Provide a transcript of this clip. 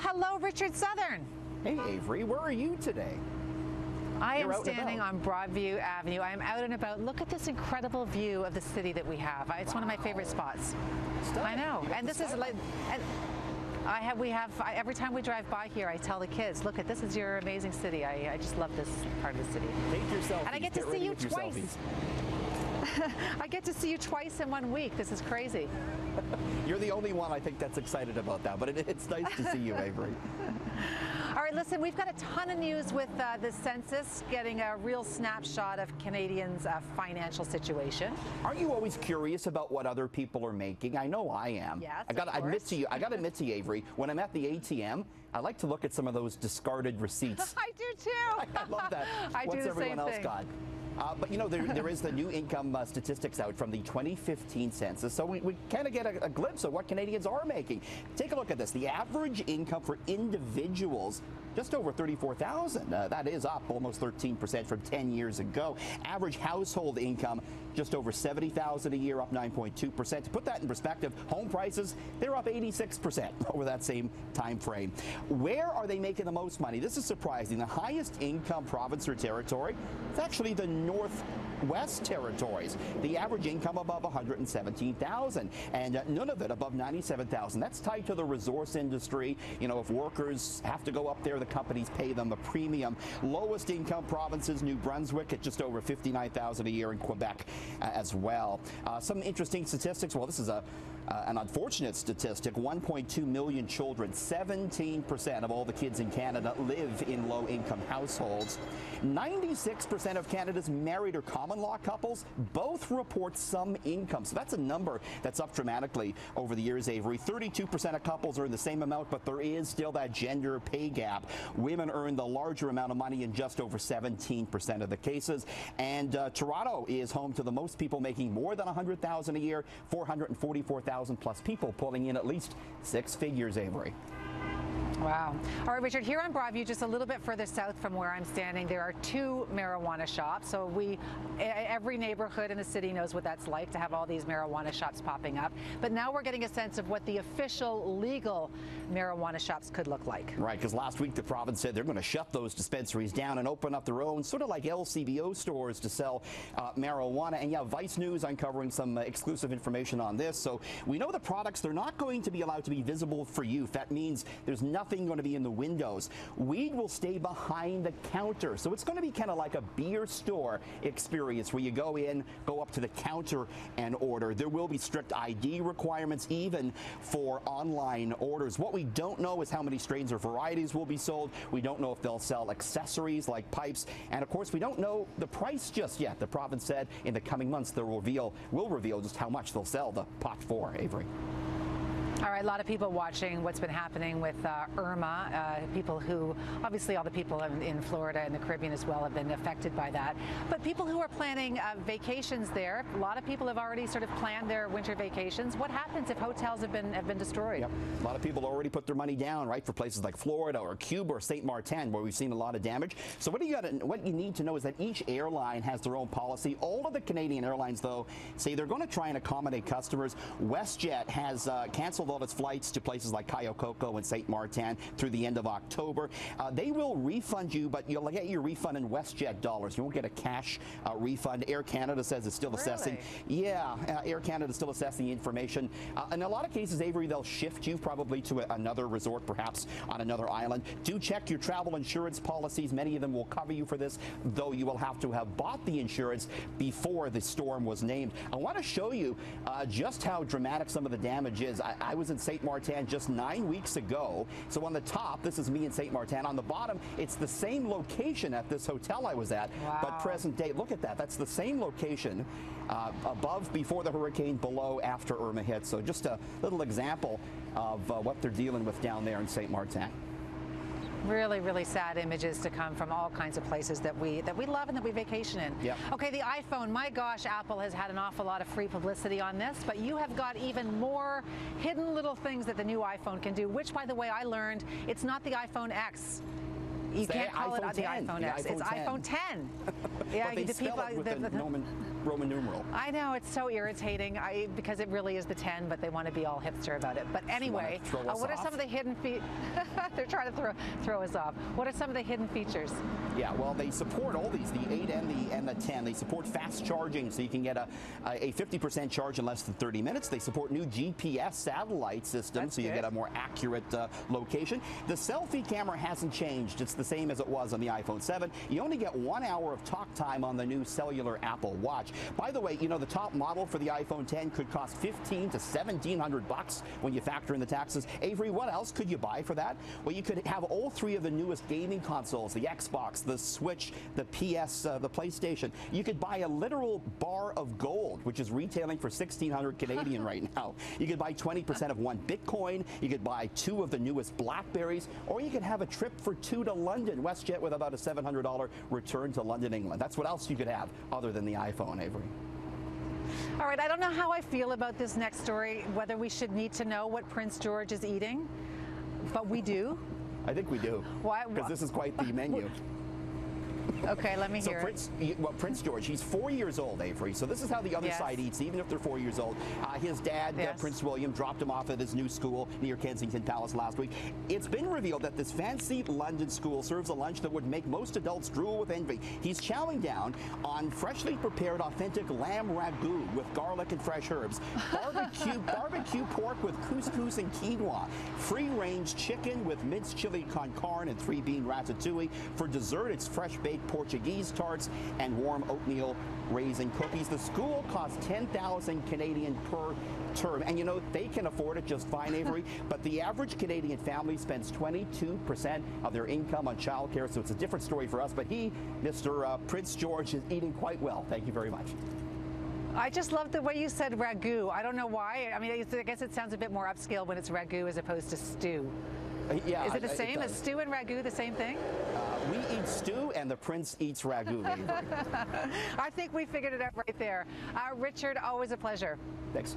hello, Richard Southern. Hey, Avery, where are you today? I am standing on Broadview Avenue. I am out and about. Look at this incredible view of the city that we have. It's one of my favorite spots. I know. And this is like, every time we drive by here, I tell the kids, look, this is your amazing city. I just love this part of the city. Take your selfies. And I get to see you twice. I get to see you twice in 1 week. This is crazy. You're the only one I think that's excited about that, but it's nice to see you, Avery. All right, listen, we've got a ton of news with the census, getting a real snapshot of Canadians' financial situation. Aren't you always curious about what other people are making? I know I am. Yes, I got to admit to you, Avery, when I'm at the ATM, I like to look at some of those discarded receipts. I do too. I love that. I do the same thing. What's everyone else got? But you know, there is the new income statistics out from the 2015 census, so we kind of get a glimpse of what Canadians are making. Take a look at this. The average income for individuals, just over $34,000. That is up almost 13% from 10 years ago. Average household income, just over $70,000 a year, up 9.2%. To put that in perspective, home prices, they're up 86% over that same time frame. Where are they making the most money? This is surprising. The highest income province or territory, it's actually the Northwest Territories. The average income above $117,000, and none of it above $97,000. That's tied to the resource industry. You know, if workers have to go up there, the companies pay them a premium. Lowest income provinces, New Brunswick at just over $59,000 a year, in Quebec as well. Some interesting statistics. Well, this is an unfortunate statistic. 1.2 million children, 17% of all the kids in Canada live in low-income households. 96% of Canada's married or common law couples both report some income. So that's a number that's up dramatically over the years, Avery. 32% of couples earn the same amount, but there is still that gender pay gap. Women earn the larger amount of money in just over 17% of the cases. And Toronto is home to the most people making more than $100,000 a year, 444,000 plus people pulling in at least six figures, Avery. Wow. All right, Richard, here on Broadview, just a little bit further south from where I'm standing, there are two marijuana shops. So every neighborhood in the city knows what that's like to have all these marijuana shops popping up. But now we're getting a sense of what the official legal marijuana shops could look like. Right, because last week the province said they're going to shut those dispensaries down and open up their own, sort of like LCBO stores to sell marijuana. And yeah, Vice News uncovering some exclusive information on this. So we know the products, they're not going to be allowed to be visible for youth. That means there's nothing going to be in the windows. Weed will stay behind the counter. So it's going to be kind of like a beer store experience where you go in, go up to the counter and order. There will be strict ID requirements even for online orders. What we don't know is how many strains or varieties will be sold. We don't know if they'll sell accessories like pipes. And of course, we don't know the price just yet. The province said in the coming months they will reveal just how much they'll sell the pot for, Avery. All right, a lot of people watching what's been happening with Irma, people who, obviously all the people in Florida and the Caribbean as well have been affected by that. But people who are planning vacations there, a lot of people have already sort of planned their winter vacations. What happens if hotels have been destroyed? Yep. A lot of people already put their money down, right, for places like Florida or Cuba or St. Martin, where we've seen a lot of damage. So what you need to know is that each airline has their own policy. All of the Canadian airlines, though, say they're going to try and accommodate customers. WestJet has canceled all its flights to places like Cayo Coco and St. Martin through the end of October. They will refund you, but you'll get your refund in WestJet dollars. You won't get a cash refund. Air Canada says it's still assessing. Yeah, Air Canada is still assessing the information. In a lot of cases, Avery, they'll shift you probably to another resort, perhaps on another island. Do check your travel insurance policies. Many of them will cover you for this, though you will have to have bought the insurance before the storm was named. I want to show you just how dramatic some of the damage is. I was in St. Martin just 9 weeks ago. So on the top, this is me in St. Martin. On the bottom, it's the same location at this hotel I was at, wow. But present day. Look at that. That's the same location above before the hurricane, below after Irma hit. So just a little example of what they're dealing with down there in St. Martin. Really, really sad images to come from all kinds of places that we love and that we vacation in. Yep. Okay, the iPhone. My gosh, Apple has had an awful lot of free publicity on this, but you have got even more hidden little things that the new iPhone can do, which, by the way, I learned it's not the iPhone X. You can't call it the iPhone X. It's iPhone 10. Yeah, but they spell it with the Roman numeral. I know, it's so irritating because it really is the 10, but they want to be all hipster about it. But anyway, what are some of the hidden features? They're trying to throw us off. What are some of the hidden features? Yeah, well, they support all these, the 8 and the 10. They support fast charging, so you can get a 50% charge in less than 30 minutes. They support new GPS satellite systems, so you get a more accurate location. The selfie camera hasn't changed. It's the same as it was on the iPhone 7. You only get 1 hour of talk time on the new cellular Apple Watch. By the way, you know, the top model for the iPhone 10 could cost $1,500 to $1,700 when you factor in the taxes. Avery, what else could you buy for that? Well, you could have all three of the newest gaming consoles, the Xbox, the Switch, the PS, the PlayStation. You could buy a literal bar of gold, which is retailing for 1,600 Canadian right now. You could buy 20% of one Bitcoin. You could buy 2 of the newest Blackberries, or you could have a trip for 2 to London, WestJet, with about a $700 return to London, England. That's what else you could have other than the iPhone, Avery. All right, I don't know how I feel about this next story, whether we should need to know what Prince George is eating, but we do. I think we do. Why? Because this is quite the menu. Okay, let me hear it. Prince George, he's 4 years old, Avery. So this is how the other side eats, even if they're 4 years old. His dad, Prince William, dropped him off at his new school near Kensington Palace last week. It's been revealed that this fancy London school serves a lunch that would make most adults drool with envy. He's chowing down on freshly prepared, authentic lamb ragu with garlic and fresh herbs, barbecue pork with couscous and quinoa, free-range chicken with minced chili con carne and 3-bean ratatouille. For dessert, it's fresh-baked Portuguese tarts and warm oatmeal raisin cookies. The school costs 10,000 Canadian per term, and you know, they can afford it just fine, Avery, but the average Canadian family spends 22% of their income on childcare, so it's a different story for us, but Mr. Prince George, is eating quite well. Thank you very much. I just love the way you said ragu. I don't know why. I mean, I guess it sounds a bit more upscale when it's ragu as opposed to stew. Yeah, is it the same? Is stew and ragu the same thing? We eat stew and the prince eats ragu. I think we figured it out right there. Richard, always a pleasure. Thanks.